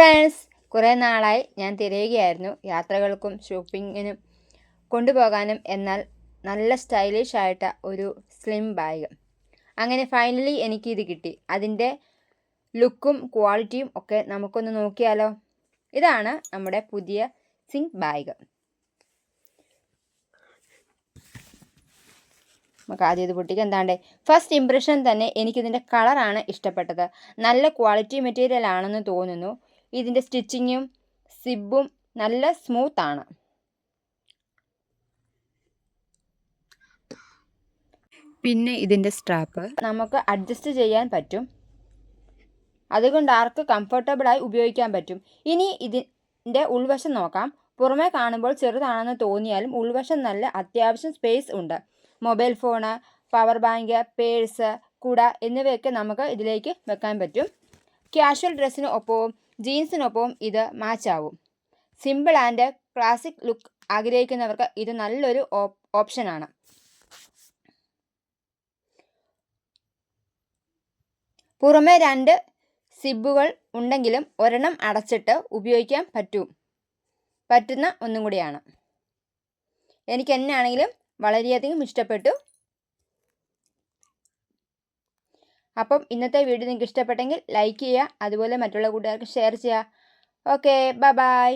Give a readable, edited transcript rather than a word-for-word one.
Friends, കുറേ നാളായി ഞാൻ തിരയുകയായിരുന്നു യാത്രകൾക്കും ഷോപ്പിങ്ങിനും കൊണ്ടുപോകാനും. എന്നാൽ നല്ല സ്റ്റൈലിഷ് ആയിട്ട ഒരു സ്ലിം ബാഗ്. അങ്ങനെ ഫൈനലി എനിക്കിത് കിട്ടി. അതിൻ്റെ ലുക്കും ക്വാളിറ്റിയും ഒക്കെ നമുക്കൊന്ന് നോക്കിയാലോ. ഇതാണ് നമ്മുടെ പുതിയ സിങ്ക് ബാഗ്. നമുക്ക് ആദ്യം ഇത് പൊട്ടിക്കുക. എന്താണ്ടേ, ഫസ്റ്റ് ഇംപ്രഷൻ തന്നെ എനിക്കിതിൻ്റെ കളറാണ് ഇഷ്ടപ്പെട്ടത്. നല്ല ക്വാളിറ്റി മെറ്റീരിയൽ ആണെന്ന് തോന്നുന്നു. ഇതിൻ്റെ സ്റ്റിച്ചിങ്ങും സിബും നല്ല സ്മൂത്ത് ആണ്. പിന്നെ ഇതിൻ്റെ സ്ട്രാപ്പ് നമുക്ക് അഡ്ജസ്റ്റ് ചെയ്യാൻ പറ്റും. അതുകൊണ്ട് ആർക്ക് കംഫർട്ടബിളായി ഉപയോഗിക്കാൻ പറ്റും. ഇനി ഇതിൻ്റെ ഉൾവശം നോക്കാം. പുറമേ കാണുമ്പോൾ ചെറുതാണെന്ന് തോന്നിയാലും ഉൾവശം നല്ല അത്യാവശ്യം സ്പേസ് ഉണ്ട്. Mobile phone, power bank, purse, കുട എന്നിവയൊക്കെ നമുക്ക് ഇതിലേക്ക് വെക്കാൻ പറ്റും. കാഷ്വൽ ഡ്രസ്സിന് ഒപ്പവും ജീൻസിനൊപ്പവും ഇത് മാച്ചാവും. സിമ്പിൾ ആൻഡ് ക്ലാസിക് ലുക്ക് ആഗ്രഹിക്കുന്നവർക്ക് ഇത് നല്ലൊരു ഓപ്ഷനാണ്. പുറമെ 2 സിബുകൾ ഉണ്ടെങ്കിലും ഒരെണ്ണം അടച്ചിട്ട് ഉപയോഗിക്കാൻ പറ്റുന്ന ഒന്നും കൂടിയാണ്. എനിക്ക് എന്നാണെങ്കിലും വളരെയധികം ഇഷ്ടപ്പെട്ടു. അപ്പം ഇന്നത്തെ വീഡിയോ നിങ്ങൾക്ക് ഇഷ്ടപ്പെട്ടെങ്കിൽ ലൈക്ക് ചെയ്യുക, അതുപോലെ മറ്റുള്ള കൂട്ടുകാർക്ക് ഷെയർ ചെയ്യുക. Okay, by.